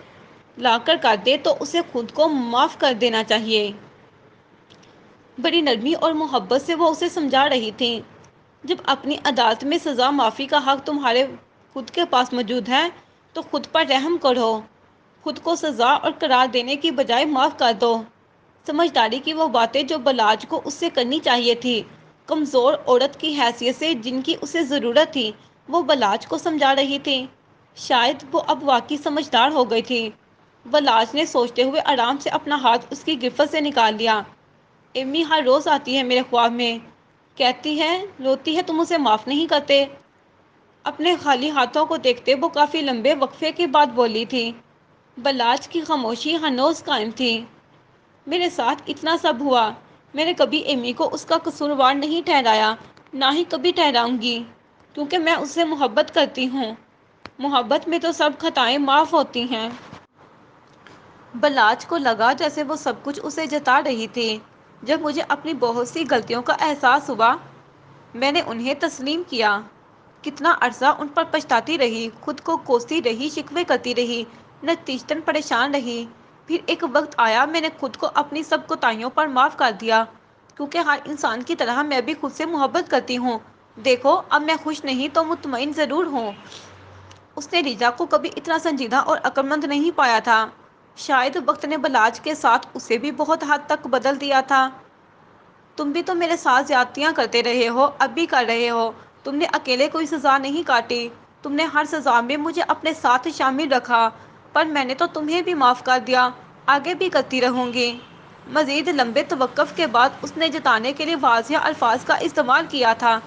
لا کر دے تو اسے خود کو معاف کر دینا چاہیے۔ بڑی نرمی اور محبت سے وہ اسے سمجھا رہی تھی۔ جب اپنی عدالت میں سزا معافی کا حق تمہارے خود کے پاس موجود ہے تو خود پر رحم کرو، خود کو سزا اور قرار دینے کی بجائے معاف کر دو۔ سمجھداری کی وہ باتیں جو بلاج کو اس سے کرنی چاہیے تھی، کمزور عورت کی حیثیت سے جن کی اسے ضرورت تھی، وہ بلاج کو سمجھا رہی تھی۔ شاید وہ اب واقعی سمجھدار ہو گئی تھی۔ بلاج نے سوچتے ہوئے آرام سے اپنا ہاتھ اس کی گرفت سے نکال لیا۔ امی ہر روز آتی ہے میرے خواب میں، کہتی ہے، روتی ہے تم اسے معاف نہیں کرتے۔ اپنے خالی ہاتھوں کو دیکھتے وہ کافی لمبے وقفے کے بعد بولی تھی۔ بلاج کی خاموشی ہنوز قائم تھی۔ میرے ساتھ اتنا سب ہوا، میں نے کبھی امی کو اس کا قصوروار نہیں ٹھہرایا، نہ ہی کبھی ٹھہراؤں گی، کیونکہ میں اس سے محبت کرتی ہوں۔ محبت میں تو سب خطائیں معاف ہوتی ہیں۔ بلاج کو لگا جیسے وہ سب کچھ اسے جتا رہی تھی۔ جب مجھے اپنی بہت سی غلطیوں کا احساس ہوا، میں نے انہیں تسلیم کیا۔ کتنا عرصہ ان پر پچھتاتی رہی، خود کو کوستی رہی، شکوے کرتی رہی، نتیجتاً پریشان رہی۔ پھر ایک وقت آیا میں نے خود کو اپنی سب کوتاہیوں پر معاف کر دیا، کیونکہ ہر انسان کی طرح میں بھی خود سے محبت کرتی ہوں۔ دیکھو اب میں خوش نہیں تو مطمئن ضرور ہوں۔ اس نے ریجا کو کبھی اتنا سنجیدہ اور عقلمند نہیں پایا تھا۔ شاید وقت نے بلاج کے ساتھ اسے بھی بہت حد تک بدل دیا تھا۔ تم بھی تو میرے ساتھ زیادتیاں کرتے رہے ہو، اب بھی کر رہے ہو۔ تم نے اکیلے کوئی سزا نہیں کاٹی، تم نے ہر سزا میں مجھے اپنے ساتھ شامل رکھا، پر میں نے تو تمہیں بھی معاف کر دیا، آگے بھی کرتی رہوں گی۔ مزید لمبے توقف کے بعد اس نے جتانے کے لیے واضح الفاظ کا استعمال کیا تھا۔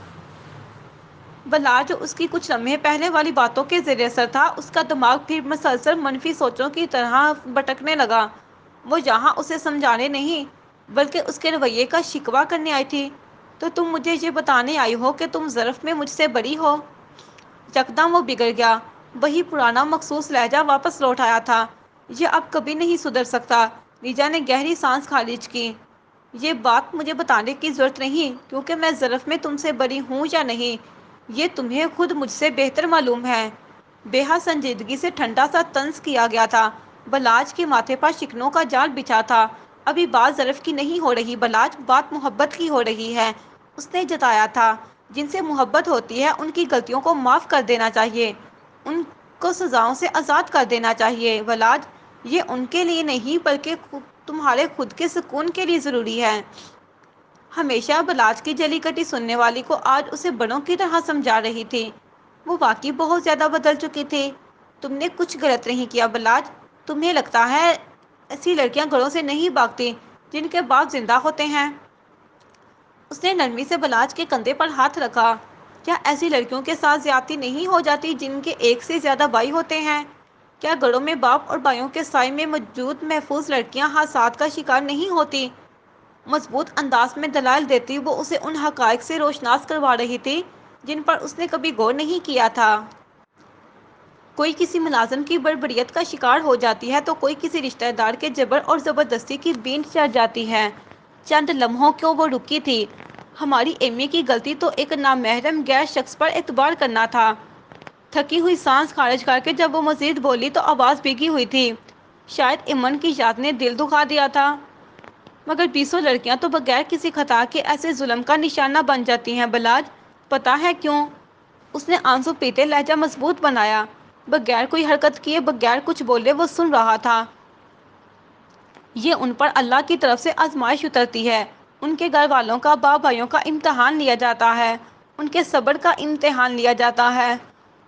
بلاج جو اس کی کچھ لمحے پہلے والی باتوں کے زیر اثر تھا، اس کا دماغ پھر مسلسل منفی سوچوں کی طرح بھٹکنے لگا۔ وہ یہاں اسے سمجھانے نہیں بلکہ اس کے رویے کا شکوہ کرنے آئی تھی۔ تو تم مجھے یہ بتانے آئی ہو کہ تم ظرف میں مجھ سے بری ہو؟ یکدم وہ بگڑ گیا، وہی پرانا مخصوص لہجہ واپس لوٹ آیا تھا۔ یہ اب کبھی نہیں سدھر سکتا۔ ریجا نے گہری سانس خارج کی۔ یہ بات مجھے بتانے کی ضرورت نہیں، کیونکہ میں ظرف میں تم سے بری ہوں یا نہیں، یہ تمہیں خود مجھ سے بہتر معلوم ہے۔ بے حد سنجیدگی سے ٹھنڈا سا طنز کیا گیا تھا۔ بلاج کے ماتھے پر شکنوں کا جال بچھا تھا۔ ابھی بات ظرف کی نہیں ہو رہی بلاج، بات محبت کی ہو رہی ہے۔ اس نے جتایا تھا، جن سے محبت ہوتی ہے ان کی غلطیوں کو معاف کر دینا چاہیے، ان کو سزاؤں سے آزاد کر دینا چاہیے۔ بلاج، یہ ان کے لیے نہیں بلکہ تمہارے خود کے سکون کے لیے ضروری ہے۔ ہمیشہ بلاج کی جلی کٹی سننے والی کو آج اسے بڑوں کی طرح سمجھا رہی تھی۔ وہ واقعی بہت زیادہ بدل چکی تھی۔ تم نے کچھ غلط نہیں کیا بلاج، تمہیں لگتا ہے ایسی لڑکیاں گھروں سے نہیں بھاگتی جن کے باپ زندہ ہوتے ہیں۔ اس نے نرمی سے بلاج کے کندھے پر ہاتھ رکھا۔ کیا ایسی لڑکیوں کے ساتھ زیادتی نہیں ہو جاتی جن کے ایک سے زیادہ بھائی ہوتے ہیں؟ کیا گھروں میں باپ اور بھائیوں کے سائے میں موجود محفوظ لڑکیاں حادثات کا شکار نہیں ہوتی؟ مضبوط انداز میں دلائل دیتی وہ اسے ان حقائق سے روشناس کروا رہی تھی جن پر اس نے کبھی غور نہیں کیا تھا۔ کوئی کسی ملازم کی بربریت کا شکار ہو جاتی ہے تو کوئی کسی رشتہ دار کے جبر اور زبردستی کی بینٹ چڑھ جاتی ہے۔ چند لمحوں کو وہ رکی تھی۔ ہماری امی کی غلطی تو ایک نامحرم غیر شخص پر اعتبار کرنا تھا۔ تھکی ہوئی سانس خارج کر کے جب وہ مزید بولی تو آواز بھیگی ہوئی تھی۔ شاید ایمن کی یاد نے دل دکھا دیا تھا، مگر بیسوں لڑکیاں تو بغیر کسی خطا کے ایسے ظلم کا نشانہ بن جاتی ہیں بلاج۔ پتہ ہے کیوں؟ اس نے آنسو پیتے لہجہ مضبوط بنایا۔ بغیر کوئی حرکت کیے، بغیر کچھ بولے وہ سن رہا تھا۔ یہ ان پر اللہ کی طرف سے آزمائش اترتی ہے، ان کے گھر والوں کا، باپ بھائیوں کا امتحان لیا جاتا ہے، ان کے صبر کا امتحان لیا جاتا ہے،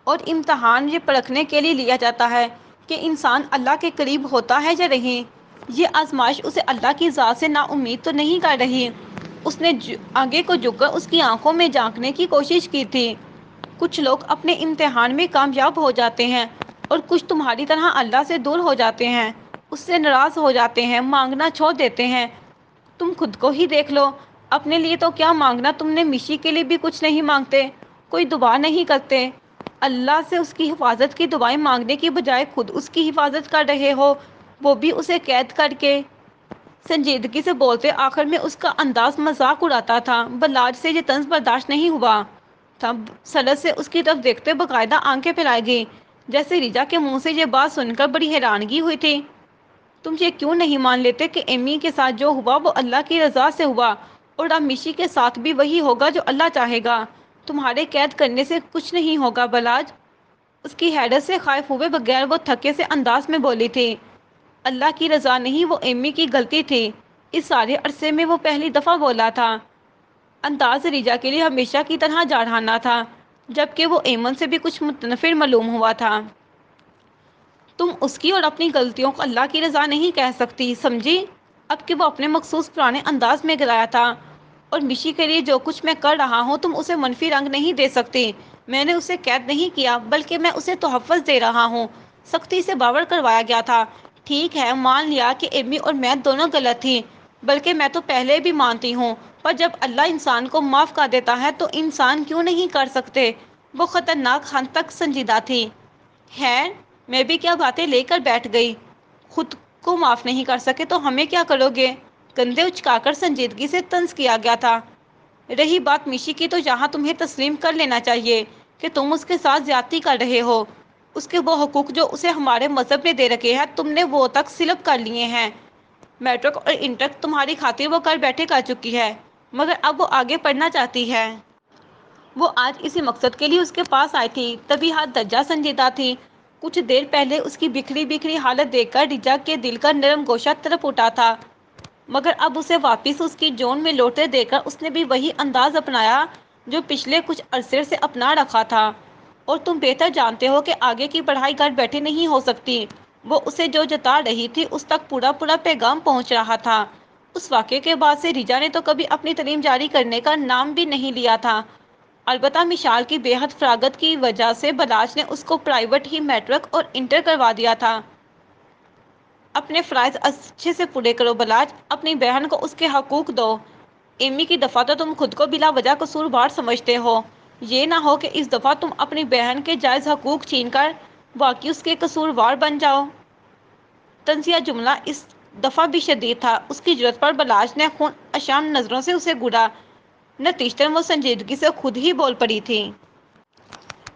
اور امتحان یہ پرکھنے کے لیے لیا جاتا ہے کہ انسان اللہ کے قریب ہوتا ہے یا نہیں۔ یہ آزمائش اسے اللہ کی ذات سے نا امید تو نہیں کر رہی۔ اس نے آگے کو جھک کر اس کی آنکھوں میں جھانکنے کی کوشش کی تھی۔ کچھ لوگ اپنے امتحان میں کامیاب ہو جاتے ہیں اور کچھ تمہاری طرح اللہ سے دور ہو جاتے ہیں، اس سے ناراض ہو جاتے ہیں، مانگنا چھوڑ دیتے ہیں۔ تم خود کو ہی دیکھ لو، اپنے لیے تو کیا مانگنا، تم نے مشی کے لیے بھی کچھ نہیں مانگتے، کوئی دعا نہیں کرتے۔ اللہ سے اس کی حفاظت کی دعائیں مانگنے کی بجائے خود اس کی حفاظت کر رہے ہو، وہ بھی اسے قید کر کے۔ سنجیدگی سے بولتے آخر میں اس کا انداز مذاق اڑاتا تھا۔ بلاج سے یہ طنز برداشت نہیں ہوا تھا۔ سرد سے اس کی طرف دیکھتے باقاعدہ آنکھیں پھیلائے گی، جیسے ریجا کے منہ سے یہ بات سن کر بڑی حیرانگی ہوئی تھی۔ تم یہ کیوں نہیں مان لیتے کہ ایمی کے ساتھ جو ہوا وہ اللہ کی رضا سے ہوا، اور اب مشی کے ساتھ بھی وہی ہوگا جو اللہ چاہے گا؟ تمہارے قید کرنے سے کچھ نہیں ہوگا بلاج۔ اس کی حیرت سے خائف ہوئے بغیر وہ تھکے سے انداز میں بولی تھی۔ اللہ کی رضا نہیں، وہ ایمی کی غلطی تھی۔ اس سارے عرصے میں وہ پہلی دفعہ بولا تھا۔ انداز ریجا کے لیے ہمیشہ کی طرح جارحانہ تھا، جبکہ وہ ایمن سے بھی کچھ متنفر معلوم ہوا تھا۔ تم اس کی اور اپنی غلطیوں کو اللہ کی رضا نہیں کہہ سکتی، سمجھی؟ اب کہ وہ اپنے مخصوص پرانے انداز میں گرایا تھا، اور مشی کے لیے جو کچھ میں کر رہا ہوں تم اسے منفی رنگ نہیں دے سکتی۔ میں نے اسے قید نہیں کیا، بلکہ میں اسے تحفظ دے رہا ہوں۔ سختی سے باور کروایا گیا تھا۔ ٹھیک ہے، مان لیا کہ ایمی اور میں دونوں غلط تھیں، بلکہ میں تو پہلے بھی مانتی ہوں، پر جب اللہ انسان کو معاف کر دیتا ہے تو انسان کیوں نہیں کر سکتے؟ وہ خطرناک حد تک سنجیدہ تھی۔ خیر، میں بھی کیا باتیں لے کر بیٹھ گئی۔ خود کو معاف نہیں کر سکے تو ہمیں کیا کرو گے؟ کندھے اچکا کر سنجیدگی سے طنز کیا گیا تھا۔ رہی بات مشی کی، تو یہاں تمہیں تسلیم کر لینا چاہیے کہ تم اس کے ساتھ زیادتی کر رہے ہو۔ اس کے وہ حقوق جو اسے ہمارے مذہب نے دے رکھے ہیں، تم نے وہ تک سلب کر لیے ہیں۔ میٹرک اور انٹر تمہاری خاطر وہ کر بیٹھے کر چکی ہے، مگر اب وہ آگے پڑھنا چاہتی ہے۔ وہ آج اسی مقصد کے لیے اس کے پاس آئی تھی۔ طبیعت درجہ سنجیدہ تھی۔ کچھ دیر پہلے اس کی بکھری بکھری حالت دیکھ کر ریجا کے دل کا نرم گوشہ تڑپ اٹھا تھا، مگر اب اسے واپس اس کی جون میں لوٹتے دیکھ کر اس نے بھی وہی انداز اپنایا جو پچھلے کچھ عرصے سے اپنا رکھا تھا۔ اور تم بہتر جانتے ہو کہ آگے کی پڑھائی گھر بیٹھے نہیں ہو سکتی۔ وہ اسے جو جتا رہی تھی اس تک پورا پیغام پہنچ رہا تھا۔ اس واقعے کے بعد سے ریجا نے تو کبھی اپنی تعلیم جاری کرنے کا نام بھی نہیں لیا تھا۔ البتہ مشال کی بے حد فراغت کی وجہ سے بلاج نے اس کو پرائیویٹ ہی میٹرک اور انٹر کروا دیا تھا۔ اپنے فرائض اچھے سے پورے کرو بلاج، اپنی بہن کو اس کے حقوق دو۔ ایمی کی دفعہ تو تم خود کو بلا وجہ قصوروار سمجھتے ہو، یہ نہ ہو کہ اس دفعہ تم اپنی بہن کے جائز حقوق چھین کر واقعی اس کے قصوروار بن جاؤ۔ طنزیہ جملہ اس دفعہ بھی شدید تھا۔ اس کی جرأت پر بلاج نے خون اشام نظروں سے اسے گھورا۔ نتیجتاً وہ سنجیدگی سے خود ہی بول پڑی تھی۔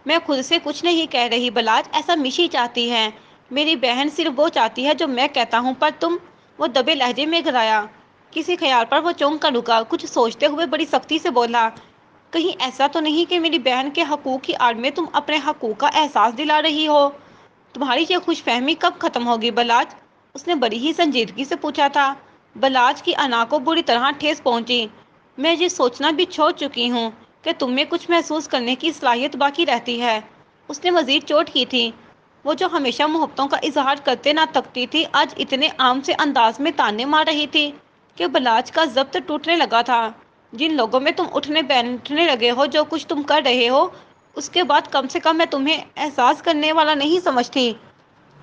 میں خود سے کچھ نہیں کہہ رہی بلاج، ایسا مشی چاہتی ہے۔ میری بہن صرف وہ چاہتی ہے جو میں کہتا ہوں، پر تم۔ وہ دبے لہجے میں گرایا۔ کسی خیال پر وہ چونک کر رکا، کچھ سوچتے ہوئے بڑی سختی سے بولا، کہیں ایسا تو نہیں کہ میری بہن کے حقوق کی آڑ میں تم اپنے حقوق کا احساس دلا رہی ہو؟ تمہاری یہ خوش فہمی کب ختم ہوگی بلاج؟ اس نے بڑی ہی سنجیدگی سے پوچھا تھا۔ بلاج کی انا کو بری طرح ٹھیس پہنچی۔ میں یہ سوچنا بھی چھوڑ چکی ہوں کہ تم میں کچھ محسوس کرنے کی صلاحیت باقی رہتی ہے۔ اس نے مزید چوٹ کی تھی۔ وہ جو ہمیشہ محبتوں کا اظہار کرتے نہ تھکتی تھی، آج اتنے عام سے انداز میں تانے مار رہی تھی کہ بلاج کا ضبط ٹوٹنے لگا تھا۔ جن لوگوں میں تم اٹھنے بیٹھنے لگے ہو، جو کچھ تم کر رہے ہو، اس کے بعد کم سے کم میں تمہیں احساس کرنے والا نہیں سمجھتی۔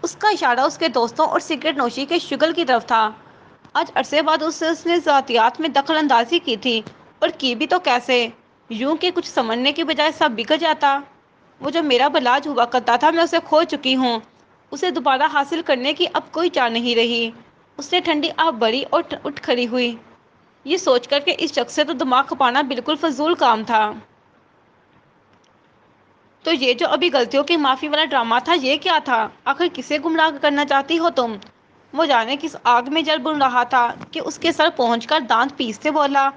اس کا اشارہ اس کے دوستوں اور سگریٹ نوشی کے شغل کی طرف تھا۔ آج عرصے بعد اس نے ذاتیات میں دخل اندازی کی تھی، اور کی بھی تو کیسے؟ یوں کہ کچھ سمجھنے کی بجائے سب بگڑ جاتا۔ وہ جو میرا بلاج ہوا کرتا تھا، میں اسے کھو چکی ہوں۔ اسے دوبارہ حاصل کرنے کی اب کوئی چاہ نہیں رہی۔ اس نے ٹھنڈی آہ بھری اور اٹھ کھڑی ہوئی، یہ سوچ کر کہ اس شخص سے تو دماغ کھپانا بالکل فضول کام تھا۔ تو یہ جو ابھی غلطیوں کی معافی والا ڈرامہ تھا، یہ کیا تھا؟ آخر کسے گمراہ کرنا چاہتی ہو تم؟ وہ جانے کس آگ میں جل بھن رہا تھا کہ اس کے سر پہنچ کر دانت پیستے بولا،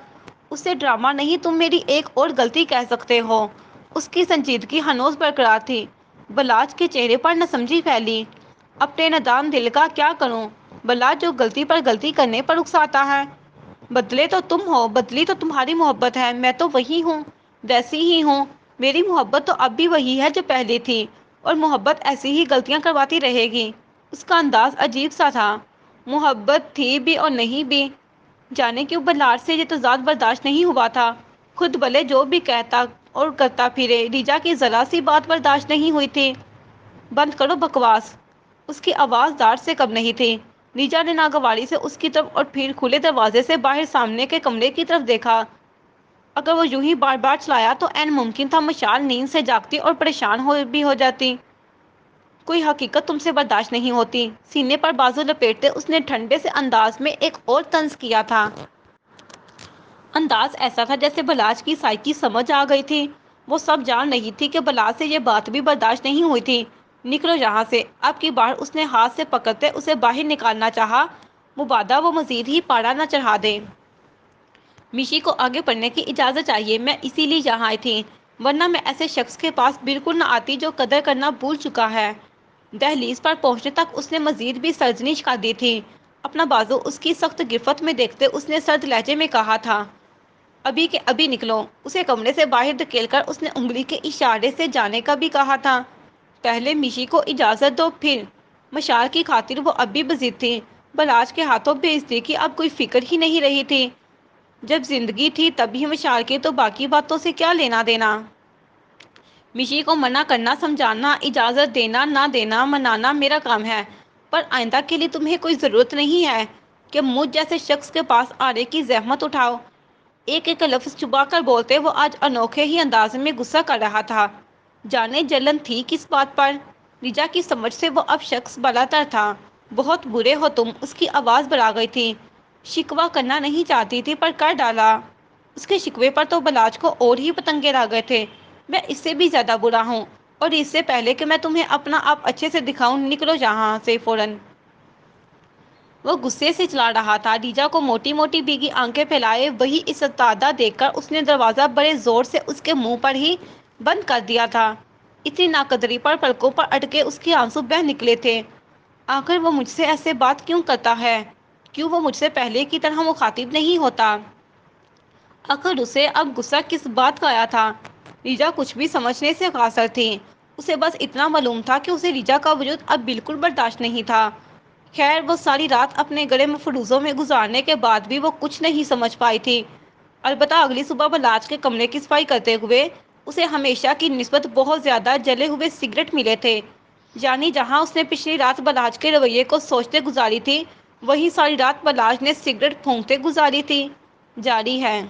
اسے ڈرامہ نہیں، تم میری ایک اور غلطی کہہ سکتے ہو۔ اس کی سنجیدگی ہنوز برقرار تھی۔ بلاج کے چہرے پر ناسمجھی پھیلی۔ اپنے نادان دل کا کیا کروں؟ بلاج جو غلطی پر غلطی کرنے پر اکساتا ہے۔ بدلے تو تم ہو، بدلی تو تمہاری محبت ہے، میں تو وہی ہوں، ویسی ہی ہوں۔ میری محبت تو اب بھی وہی ہے جو پہلے تھی، اور محبت ایسی ہی غلطیاں کرواتی رہے گی۔ اس کا انداز عجیب سا تھا، محبت تھی بھی اور نہیں بھی۔ جانے کیوں بلاج سے یہ تضاد برداشت نہیں ہوا تھا۔ خود بھلے جو بھی کہتا اور کرتا پھرے، ریجا کی ذرا سی بات برداشت نہیں ہوئی تھی۔ بند کرو بکواس۔ اس کی آواز ڈانٹ سے کم نہیں تھی۔ ریجا نے ناگواری سے اس کی طرف اور پھر کھلے دروازے سے باہر سامنے کے کمرے کی طرف دیکھا۔ اگر وہ یوں ہی بار بار چلایا تو عین ممکن تھا مشال نیند سے جاگتی اور پریشان بھی ہو جاتی۔ کوئی حقیقت تم سے برداشت نہیں ہوتی۔ سینے پر بازو لپیٹتے اس نے ٹھنڈے سے انداز میں ایک اور طنز کیا تھا۔ انداز ایسا تھا جیسے بلاج کی سائیکی سمجھ آ گئی تھی۔ وہ سب جان رہی تھی کہ بلاج سے یہ بات بھی برداشت نہیں ہوئی تھی۔ نکلو یہاں سے۔ اب کی بار اس نے ہاتھ سے پکڑتے اسے باہر نکالنا چاہا، مبادا وہ مزید ہی پاڑا نہ چڑھا دے۔ میشی کو آگے بڑھنے کی اجازت چاہیے، میں اسی لیے یہاں آئی تھی، ورنہ میں ایسے شخص کے پاس بالکل نہ آتی جو قدر کرنا بھول چکا ہے۔ دہلیز پر پہنچنے تک اس نے مزید بھی سرزنش کر دی تھی۔ اپنا بازو اس کی سخت گرفت میں دیکھتے اس نے سرد لہجے میں کہا تھا، ابھی کے ابھی نکلو۔ اسے کمرے سے باہر دھکیل کر اس نے انگلی کے اشارے سے جانے کا بھی کہا تھا۔ پہلے میشی کو اجازت دو، پھر۔ مشال کی خاطر وہ اب بھی بضد تھی۔ بلاج کے ہاتھوں بے عزتی کی اب کوئی فکر ہی نہیں رہی تھی۔ جب زندگی تھی تب بھی مشال کے تو باقی باتوں سے کیا لینا دینا۔ میشی کو منع کرنا، سمجھانا، اجازت دینا نہ دینا، منانا میرا کام ہے، پر آئندہ کے لیے تمہیں کوئی ضرورت نہیں ہے کہ مجھ جیسے شخص کے پاس آنے کی زحمت اٹھاؤ۔ ایک ایک لفظ چبا کر بولتے وہ آج انوکھے ہی انداز میں غصہ کر رہا تھا۔ جانے جلن تھی کس بات پر؟ ریجا کی سمجھ سے وہ اب شخص بالاتر تھا۔ بہت برے ہو تم، اس کی آواز بڑھا گئی تھی۔ شکوہ کرنا نہیں چاہتی تھی پر کر ڈالا۔ اس کے شکوے پر تو بلاج کو اور ہی پتنگے آ گئے تھے۔ میں اس سے بھی زیادہ برا ہوں، اور اس سے پہلے کہ میں تمہیں اپنا آپ اچھے سے دکھاؤں، نکلو یہاں سے فوراً۔ وہ غصے سے چلا رہا تھا۔ ریجا کو موٹی موٹی بھیگی آنکھیں پھیلائے وہی استادہ دیکھ کر اس نے دروازہ بڑے زور سے اس کے منہ پر ہی بند کر دیا تھا۔ اتنی ناقدری پر پلکوں پر اٹکے اس کے آنسو بہہ نکلے تھے۔ آخر وہ مجھ سے ایسے بات کیوں کرتا ہے؟ کیوں وہ مجھ سے پہلے کی طرح مخاطب نہیں ہوتا؟ آخر اسے اب غصہ کس بات کا آیا تھا؟ ریجا کچھ بھی سمجھنے سے قاصر تھی۔ اسے بس اتنا معلوم تھا کہ اسے ریجا کا وجود اب بالکل برداشت نہیں تھا۔ خیر، وہ ساری رات اپنے گڑے مفروضوں میں گزارنے کے بعد بھی وہ کچھ نہیں سمجھ پائی تھی۔ البتہ اگلی صبح بلاج کے کمرے کی صفائی کرتے ہوئے اسے ہمیشہ کی نسبت بہت زیادہ جلے ہوئے سگریٹ ملے تھے۔ یعنی جہاں اس نے پچھلی رات بلاج کے رویے کو سوچتے گزاری تھی، وہیں ساری رات بلاج نے سگریٹ پھونکتے گزاری تھی۔ جاری ہے۔